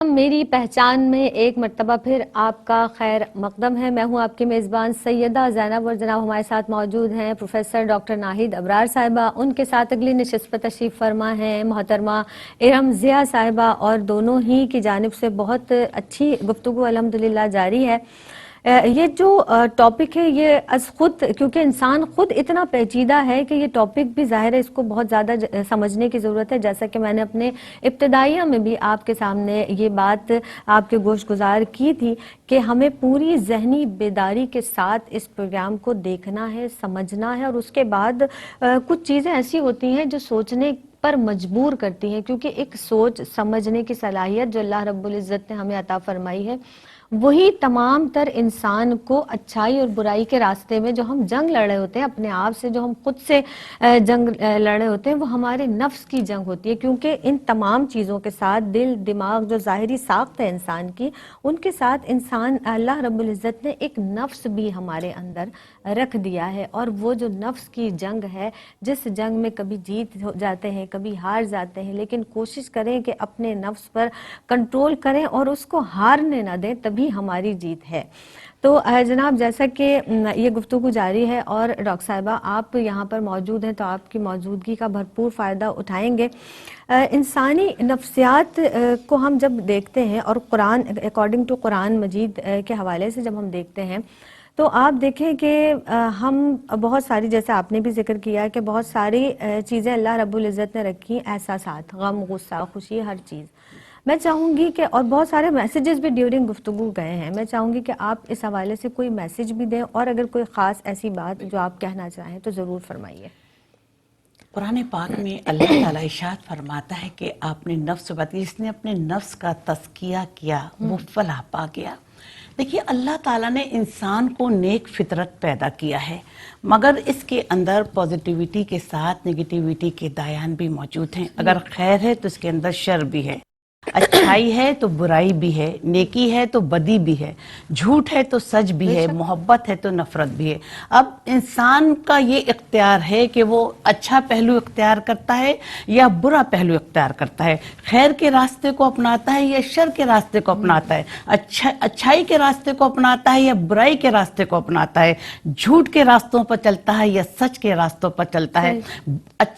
میری پہچان میں ایک مرتبہ پھر آپ کا خیر مقدم ہے۔ میں ہوں آپ کی میزبان سیدہ زینب اور جناب ہمارے ساتھ موجود ہیں پروفیسر ڈاکٹر ناہید ابرار صاحبہ، ان کے ساتھ اگلی نشست پر تشریف فرما ہیں محترمہ ارم ضیاء صاحبہ، اور دونوں ہی کی جانب سے بہت اچھی گفتگو الحمدللہ جاری ہے۔ یہ جو ٹاپک ہے یہ از خود، کیونکہ انسان خود اتنا پیچیدہ ہے کہ یہ ٹاپک بھی ظاہر ہے اس کو بہت زیادہ سمجھنے کی ضرورت ہے، جیسا کہ میں نے اپنے ابتدائیہ میں بھی آپ کے سامنے یہ بات آپ کے گوش گزار کی تھی کہ ہمیں پوری ذہنی بیداری کے ساتھ اس پروگرام کو دیکھنا ہے، سمجھنا ہے، اور اس کے بعد کچھ چیزیں ایسی ہوتی ہیں جو سوچنے پر مجبور کرتی ہیں، کیونکہ ایک سوچ سمجھنے کی صلاحیت جو اللہ رب العزت نے ہمیں عطا فرمائی ہے، وہی تمام تر انسان کو اچھائی اور برائی کے راستے میں جو ہم جنگ لڑ رہے ہوتے ہیں اپنے آپ سے، جو ہم خود سے جنگ لڑ رہے ہوتے ہیں، وہ ہمارے نفس کی جنگ ہوتی ہے، کیونکہ ان تمام چیزوں کے ساتھ دل دماغ جو ظاہری ساخت ہے انسان کی، ان کے ساتھ انسان اللہ رب العزت نے ایک نفس بھی ہمارے اندر رکھ دیا ہے، اور وہ جو نفس کی جنگ ہے، جس جنگ میں کبھی جیت جاتے ہیں کبھی ہار جاتے ہیں، لیکن کوشش کریں کہ اپنے نفس پر کنٹرول کریں اور اس کو ہارنے نہ دیں، تبھی ہماری جیت ہے۔ تو جناب، جیسا کہ یہ گفتگو جاری ہے اور ڈاکٹر صاحبہ آپ یہاں پر موجود ہیں تو آپ کی موجودگی کا بھرپور فائدہ اٹھائیں گے۔ انسانی نفسیات کو ہم جب دیکھتے ہیں اور قرآن اکارڈنگ ٹو قرآن مجید کے حوالے سے جب ہم دیکھتے ہیں تو آپ دیکھیں کہ ہم بہت ساری، جیسے آپ نے بھی ذکر کیا کہ بہت ساری چیزیں اللہ رب العزت نے رکھی، احساسات، غم، غصہ، خوشی، ہر چیز۔ میں چاہوں گی کہ، اور بہت سارے میسیجز بھی ڈیورنگ گفتگو گئے ہیں، میں چاہوں گی کہ آپ اس حوالے سے کوئی میسیج بھی دیں، اور اگر کوئی خاص ایسی بات جو آپ کہنا چاہیں تو ضرور فرمائیے۔ قرآن پاک میں اللہ تعالیٰ ارشاد فرماتا ہے کہ آپ نے نفس بات کی، جس نے اپنے نفس کا تزکیہ کیا وہ فلاح پا گیا۔ دیکھیے، اللہ تعالیٰ نے انسان کو نیک فطرت پیدا کیا ہے، مگر اس کے اندر پازیٹیوٹی کے ساتھ نگیٹیوٹی کے دایان بھی موجود ہیں۔ اگر خیر ہے تو اس کے اندر شر بھی ہے، اچھائی ہے تو برائی بھی ہے، نیکی ہے تو بدی بھی ہے، جھوٹ ہے تو سچ بھی ہے، محبت ہے تو نفرت بھی ہے۔ اب انسان کا یہ اختیار ہے کہ وہ اچھا پہلو اختیار کرتا ہے یا برا پہلو اختیار کرتا ہے، خیر کے راستے کو اپناتا ہے یا شر کے راستے کو اپناتا ہے، اچھائی کے راستے کو اپناتا ہے یا برائی کے راستے کو اپناتا ہے، جھوٹ کے راستوں پر چلتا ہے یا سچ کے راستوں پر چلتا ہے،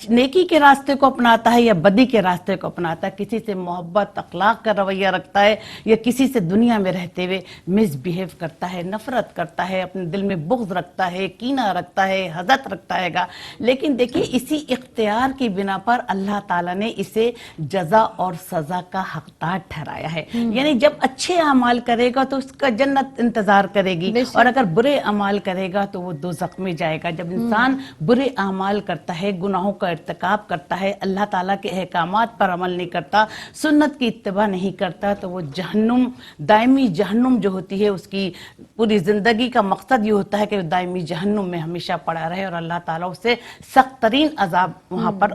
نیکی کے راستے کو اپناتا ہے یا بدی کے راستے کو اپناتا ہے، کسی سے محبت اخلاق کا رویہ رکھتا ہے یا کسی سے دنیا میں رہتے ہوئے مس بیہیو کرتا ہے، نفرت کرتا ہے، اپنے دل میں بغض رکھتا ہے، کینہ رکھتا ہے، حسد رکھتا ہے گا۔ لیکن دیکھیے، اسی اختیار کی بنا پر اللہ تعالیٰ نے اسے جزا اور سزا کا حقدار ٹھہرایا ہے، یعنی جب اچھے اعمال کرے گا تو اس کا جنت انتظار کرے گی، اور اگر برے اعمال کرے گا تو وہ دوزخ میں جائے گا۔ جب انسان برے اعمال کرتا ہے، گناہوں کا ارتکاب کرتا ہے، اللہ تعالیٰ کے احکامات پر عمل نہیں کرتا، سنت کی اتباع نہیں کرتا، تو وہ جہنم، دائمی جہنم جو ہوتی ہے، اس کی پوری زندگی کا مقصد یہ ہوتا ہے کہ وہ دائمی جہنم میں ہمیشہ پڑا رہے، اور اللہ تعالیٰ اسے سخت ترین عذاب وہاں پر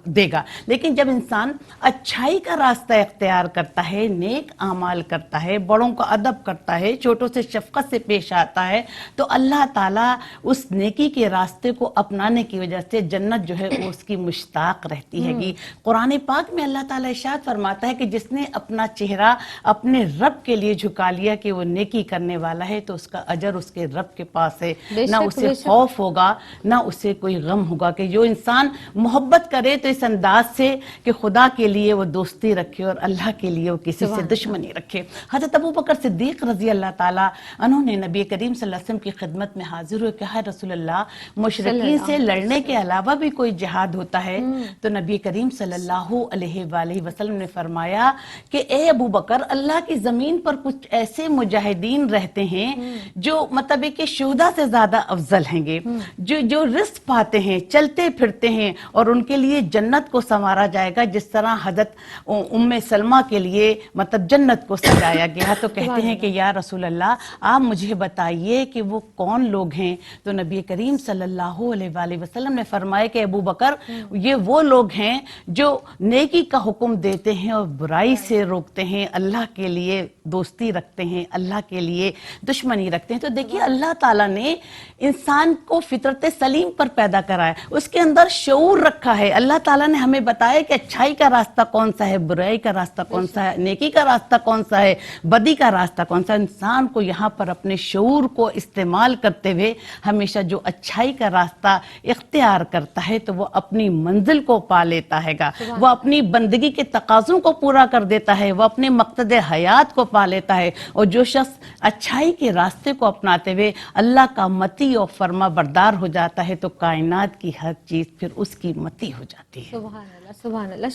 دے گا۔ لیکن جب انسان اچھائی کا راستہ اختیار کرتا ہے، نیک اعمال کرتا ہے، بڑوں کا ادب کرتا ہے، چھوٹوں سے شفقت سے پیش آتا ہے، تو اللہ تعالیٰ اس نیکی کے راستے کو اپنانے کی وجہ سے جنت جو ہے وہ اس کی مشتاق رہتی ہے گی۔ قرآن پاک میں اللہ تعالیٰ ارشاد فرماتا ہے کہ جس نے اپنا چہرہ اپنے رب کے لیے جھکا لیا کہ وہ نیکی کرنے والا ہے، تو اس کا اجر اس کے رب کے پاس ہے، نہ اسے خوف ہوگا نہ اسے کوئی غم ہوگا۔ کہ جو انسان محبت کرے تو اس انداز سے کہ خدا کے لیے وہ دوستی رکھے اور اللہ کے لیے وہ کسی سے دشمنی رکھے۔ حضرت ابوبکر صدیق رضی اللہ تعالیٰ عنہ نے نبی کریم صلی اللہ علیہ وسلم کی خدمت میں حاضر ہوئے، کہا رسول اللہ، مشرکین سے لڑنے کے علاوہ بھی کوئی جہاد ہوتا ہے؟ تو نبی کریم صلی اللہ علیہ وآلہ وسلم نے فرمایا کہ اے ابوبکر، اللہ کی زمین پر کچھ ایسے مجاہدین رہتے ہیں جو مطلب کہ شہداء سے زیادہ افضل ہیں گے، جو رزق پاتے ہیں، چلتے پھرتے ہیں، اور ان کے لیے جنت کو سنوارا جائے گا جس طرح حضرت ام سلمہ کے لیے مطلب جنت کو سجایا گیا۔ تو کہتے ہیں کہ یا رسول اللہ، آپ مجھے بتائیے کہ وہ کون لوگ ہیں؟ تو نبی کریم صلی اللہ علیہ وآلہ وسلم نے فرمایا کہ ابوبکر، یہ وہ لوگ ہیں جو نیکی کا حکم دیتے ہیں اور برائی سے روکتے ہیں، اللہ کے لیے دوستی رکھتے ہیں، اللہ کے لیے دشمنی رکھتے ہیں. تو دیکھیے اللہ تعالیٰ نے انسان کو فطرت سلیم پر پیدا کرا ہے، اس کے اندر شعور رکھا ہے. اللہ تعالیٰ نے ہمیں بتایا کہ اچھائی کا راستہ کون سا ہے، برائی کا راستہ کون سا ہے، نیکی کا راستہ کون سا ہے، بدی کا راستہ کون سا ہے. انسان کو یہاں پر اپنے شعور کو استعمال کرتے ہوئے ہمیشہ جو اچھائی کا راستہ اختیار کرتا ہے تو وہ اپنی منزل کو پا لیتا ہے گا، وہ اپنی بندگی کے تقاضوں کو پورا کر دیتا ہے، وہ اپنے مقصد حیات کو پا لیتا ہے. اور جو شخص اچھائی کے راستے کو اپناتے ہوئے اللہ کا مطیع اور فرما بردار ہو جاتا ہے تو کائنات کی ہر چیز پھر اس کی مطیع ہو جاتی ہے. سبحان اللہ، سبحان اللہ.